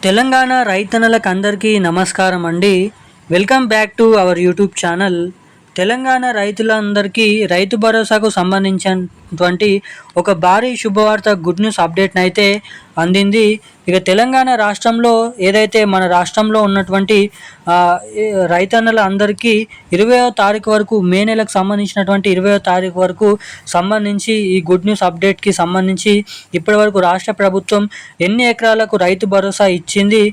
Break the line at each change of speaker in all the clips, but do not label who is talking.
తెలంగాణ రైతన్నలకు అందరికీ నమస్కారం అండి. Welcome back to our YouTube channel. Telangana రైతులందరికీ రైతు భరోసాకు సంబంధించినటువంటి ఒక భారీ శుభవార్త, గుడ్ న్యూస్ అప్డేట్ని అయితే అందింది. ఇక తెలంగాణ రాష్ట్రంలో ఏదైతే మన రాష్ట్రంలో ఉన్నటువంటి రైతన్నల అందరికీ 20వ తారీఖు వరకు, మే నెలకు సంబంధించినటువంటి 20వ తారీఖు వరకు సంబంధించి ఈ గుడ్ న్యూస్ అప్డేట్కి సంబంధించి ఇప్పటి వరకు రాష్ట్ర ప్రభుత్వం ఎన్ని ఎకరాలకు రైతు భరోసా ఇచ్చింది,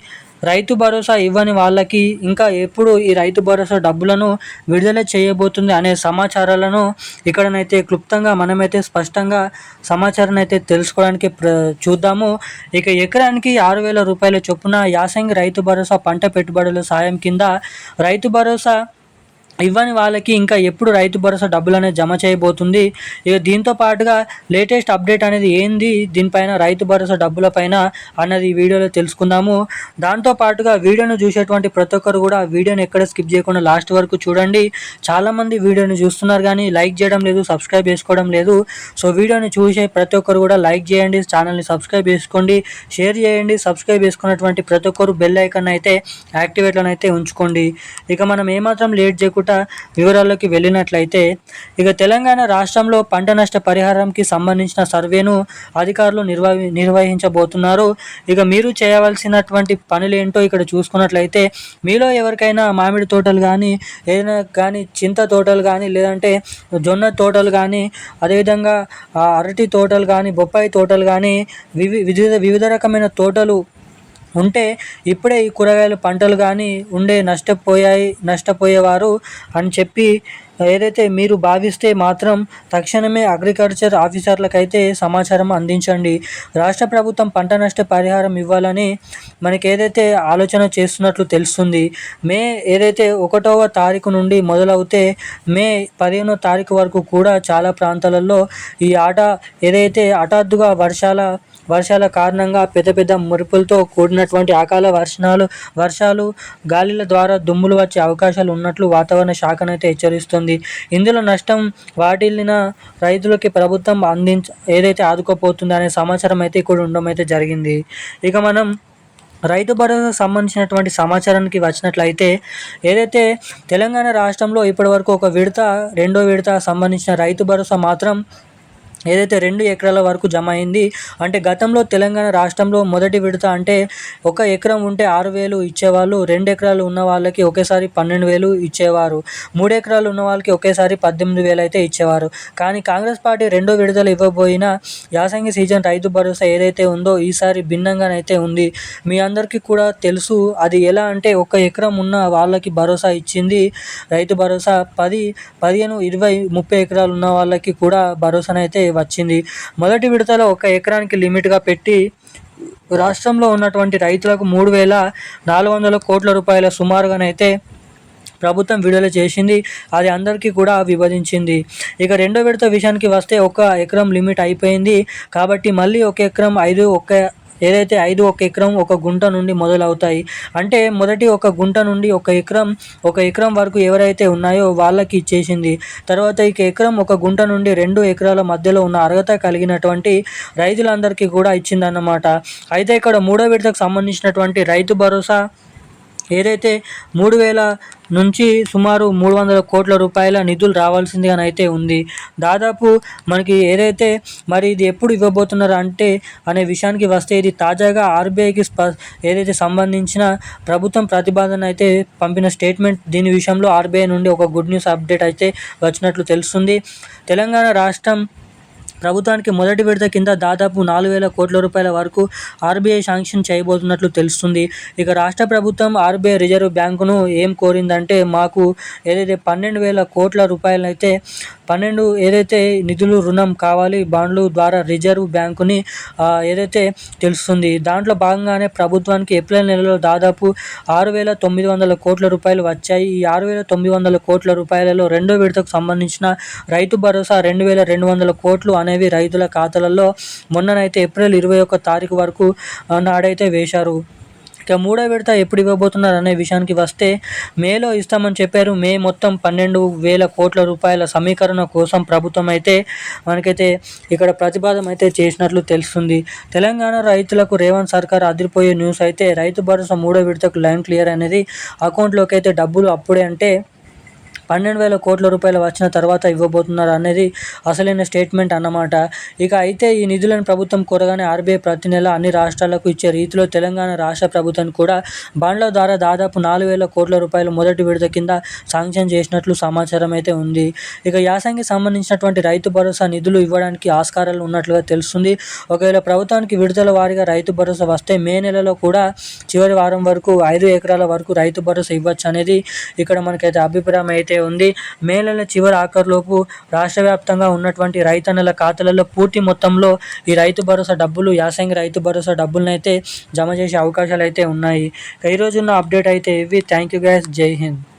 రైతు భరోసా ఇవ్వని వాళ్ళకి ఇంకా ఎప్పుడు ఈ రైతు భరోసా డబ్బులను విడుదల చేయబోతుంది అనే సమాచారాలను ఇక్కడనైతే క్లుప్తంగా మనమైతే స్పష్టంగా సమాచారాన్ని అయితే తెలుసుకోవడానికి చూద్దాము. ఇక ఎకరానికి 6,000 రూపాయల చొప్పున యాసంగి రైతు భరోసా పంట పెట్టుబడుల సాయం కింద రైతు భరోసా ఇవ్వని వాళ్ళకి ఇంకా ఎప్పుడు రైతు భరోసా డబ్బులు అనేది జమ చేయబోతుంది. ఇక దీంతో పాటుగా లేటెస్ట్ అప్డేట్ అనేది ఏంది దీనిపైన, రైతు భరోసా డబ్బుల పైన అన్నది ఈ వీడియోలో తెలుసుకుందాము. దాంతో పాటుగా వీడియోను చూసేటువంటి ప్రతి ఒక్కరు కూడా వీడియోని ఎక్కడ స్కిప్ చేయకుండా లాస్ట్ వరకు చూడండి. చాలామంది వీడియోని చూస్తున్నారు కానీ లైక్ చేయడం లేదు, సబ్స్క్రైబ్ చేసుకోవడం లేదు. సో వీడియోని చూసే ప్రతి ఒక్కరు కూడా లైక్ చేయండి, ఛానల్ని సబ్స్క్రైబ్ చేసుకోండి, షేర్ చేయండి. సబ్స్క్రైబ్ చేసుకున్నటువంటి ప్రతి ఒక్కరు బెల్ ఐకాన్ అయితే యాక్టివేట్లను అయితే ఉంచుకోండి. ఇక మనం ఏమాత్రం లేట్ చేయకుండా వివరాల్లోకి వెళ్ళినట్లయితే, ఇక తెలంగాణ రాష్ట్రంలో పంట నష్ట పరిహారంకి సంబంధించిన సర్వేను అధికారులు నిర్వహించబోతున్నారు. ఇక మీరు చేయవలసినటువంటి పనులు ఏంటో ఇక్కడ చూసుకున్నట్లయితే, మీలో ఎవరికైనా మామిడి తోటలు కానీ, ఏదైనా కానీ చింత తోటలు కానీ, లేదంటే జొన్న తోటలు కానీ, అదేవిధంగా అరటి తోటలు కానీ, బొప్పాయి తోటలు కానీ, వివిధ రకమైన తోటలు ఉంటే ఇప్పుడే ఈ కూరగాయల పంటలు కానీ నష్టపోయేవారు అని చెప్పి ఏదైతే మీరు భావిస్తే మాత్రం తక్షణమే అగ్రికల్చర్ ఆఫీసర్లకైతే సమాచారం అందించండి. రాష్ట్ర ప్రభుత్వం పంట నష్ట పరిహారం ఇవ్వాలని మనకి ఏదైతే ఆలోచన చేస్తున్నట్లు తెలుస్తుంది. మే ఏదైతే 1వ తారీఖు నుండి మొదలవుతే మే 15వ తారీఖు వరకు కూడా చాలా ప్రాంతాలలో ఈ ఏదైతే హఠాత్తుగా వర్షాల కారణంగా పెద్ద పెద్ద మెరుపులతో కూడినటువంటి అకాల వర్షాలు గాలిల ద్వారా దుమ్ములు వచ్చే అవకాశాలు ఉన్నట్లు వాతావరణ శాఖనైతే హెచ్చరిస్తుంది. ఇందులో నష్టం వాటిల్లిన రైతులకి ప్రభుత్వం ఏదైతే ఆదుకోపోతుంది అనే సమాచారం అయితే ఇక్కడ ఉండడం అయితే జరిగింది. ఇక మనం రైతు భరోసా సంబంధించినటువంటి సమాచారానికి వచ్చినట్లయితే, ఏదైతే తెలంగాణ రాష్ట్రంలో ఇప్పటివరకు ఒక విడత, రెండో విడత సంబంధించిన రైతు భరోసా మాత్రం ఏదైతే 2 ఎకరాల వరకు జమ అయింది. అంటే గతంలో తెలంగాణ రాష్ట్రంలో మొదటి విడత అంటే 1 ఎకరం ఉంటే 6,000 ఇచ్చేవాళ్ళు, 2 ఎకరాలు ఉన్న వాళ్ళకి ఒకేసారి 12,000 ఇచ్చేవారు, 3 ఎకరాలు ఉన్న వాళ్ళకి ఒకేసారి 18,000 అయితే ఇచ్చేవారు. కానీ కాంగ్రెస్ పార్టీ రెండో విడతలు ఇవ్వబోయిన యాసంగి సీజన్ రైతు భరోసా ఏదైతే ఉందో ఈసారి భిన్నంగానైతే ఉంది. మీ అందరికీ కూడా తెలుసు అది ఎలా అంటే, 1 ఎకరం ఉన్న వాళ్ళకి భరోసా ఇచ్చింది రైతు భరోసా. 10, 15, 20, 30 ఎకరాలు ఉన్న వాళ్ళకి కూడా భరోసానైతే వచ్చింది. మొదటి విడతలో 1 ఎకరానికి లిమిట్గా పెట్టి రాష్ట్రంలో ఉన్నటువంటి రైతులకు 3,400 కోట్ల రూపాయల సుమారుగానైతే ప్రభుత్వం విడుదల చేసింది. అది అందరికీ కూడా విభజించింది. ఇక రెండో విడత విషయానికి వస్తే 1 ఎకరం లిమిట్ అయిపోయింది కాబట్టి మళ్ళీ 1 ఎకరం 5 1 ఎకరం 1 గుంట నుండి మొదలవుతాయి. అంటే మొదటి 1 గుంట నుండి 1 ఎకరం వరకు ఎవరైతే ఉన్నాయో వాళ్ళకి ఇచ్చేసింది. తర్వాత ఇక ఎకరం 1 గుంట నుండి 2 ఎకరాల మధ్యలో ఉన్న అర్హత కలిగినటువంటి రైతులందరికీ కూడా ఇచ్చిందన్నమాట. అయితే ఇక్కడ మూడో విడతకు సంబంధించినటువంటి రైతు భరోసా ఏదైతే 3,000 నుంచి సుమారు 300 కోట్ల రూపాయల నిధులు రావాల్సిందిగానైతే ఉంది. దాదాపు మనకి ఏదైతే మరి ఇది ఎప్పుడు ఇవ్వబోతున్నారు అంటే అనే విషయానికి వస్తే, ఇది తాజాగా ఆర్బీఐకి ఏదైతే సంబంధించిన ప్రభుత్వం ప్రతిపాదన అయితే పంపిన స్టేట్మెంట్. దీని విషయంలో ఆర్బీఐ నుండి ఒక గుడ్ న్యూస్ అప్డేట్ అయితే వచ్చినట్లు తెలుస్తుంది. తెలంగాణ రాష్ట్రం ప్రభుత్వానికి మొదటి విడత కింద దాదాపు 4,000 కోట్ల రూపాయల వరకు ఆర్బీఐ శాంక్షన్ చేయబోతున్నట్లు తెలుస్తుంది. ఇక రాష్ట్ర ప్రభుత్వం ఆర్బీఐ రిజర్వ్ బ్యాంకును ఏం కోరిందంటే, మాకు ఏదైతే 12,000 కోట్ల రూపాయలైతే 12 ఏదైతే నిధులు రుణం కావాలి బాండ్లు ద్వారా రిజర్వ్ బ్యాంకుని ఏదైతే తెలుస్తుంది. దాంట్లో భాగంగానే ప్రభుత్వానికి ఏప్రిల్ నెలలో దాదాపు 6,900 కోట్ల రూపాయలు వచ్చాయి. ఈ 6,900 కోట్ల రూపాయలలో రెండో విడతకు సంబంధించిన రైతు భరోసా 2,200 కోట్లు అనేవి రైతుల ఖాతాలలో మొన్ననైతే ఏప్రిల్ 21 తారీఖు వరకు నాడైతే వేశారు. ఇక మూడో విడత ఎప్పుడు ఇవ్వబోతున్నారు అనే విషయానికి వస్తే మేలో ఇస్తామని చెప్పారు. మే మొత్తం 12,000 కోట్ల రూపాయల సమీకరణ కోసం ప్రభుత్వం అయితే మనకైతే ఇక్కడ ప్రతిపాదన అయితే చేసినట్లు తెలుస్తుంది. తెలంగాణ రైతులకు రేవంత్ సర్కార్ అదిరిపోయే న్యూస్ అయితే రైతు భరోసా మూడో విడతకు లైన్ క్లియర్ అనేది అకౌంట్లోకి అయితే డబ్బులు అప్పుడే అంటే 12,000 కోట్ల రూపాయలు వచ్చిన తర్వాత ఇవ్వబోతున్నారు అనేది అసలైన స్టేట్మెంట్ అన్నమాట. ఇక అయితే ఈ నిధులను ప్రభుత్వం కోరగానే ఆర్బీఐ ప్రతి నెల అన్ని రాష్ట్రాలకు ఇచ్చే రీతిలో తెలంగాణ రాష్ట్ర ప్రభుత్వానికి కూడా బాండ్ల ద్వారా దాదాపు 4,000 కోట్ల రూపాయలు మొదటి విడత కింద శాంక్షన్ చేసినట్లు సమాచారం అయితే ఉంది. ఇక యాసంగికి సంబంధించినటువంటి రైతు భరోసా నిధులు ఇవ్వడానికి ఆస్కారాలు ఉన్నట్లుగా తెలుస్తుంది. ఒకవేళ ప్రభుత్వానికి విడుదల వారీగా రైతు భరోసా వస్తే మే నెలలో కూడా చివరి వారం వరకు 5 ఎకరాల వరకు రైతు భరోసా ఇవ్వచ్చు అనేది ఇక్కడ మనకైతే అభిప్రాయం అయితే ఉంది. మే నెల చివరి ఆఖరులోపు రాష్ట్ర వ్యాప్తంగా ఉన్నటువంటి రైతన్నల ఖాతాలలో పూర్తి మొత్తంలో ఈ రైతు భరోసా డబ్బులు యాసంగి రైతు భరోసా డబ్బులను అయితే జమ చేసే అవకాశాలు అయితే ఉన్నాయి. ఈరోజున్న అప్డేట్ అయితే ఇవి. Thank you guys. జై హింద్.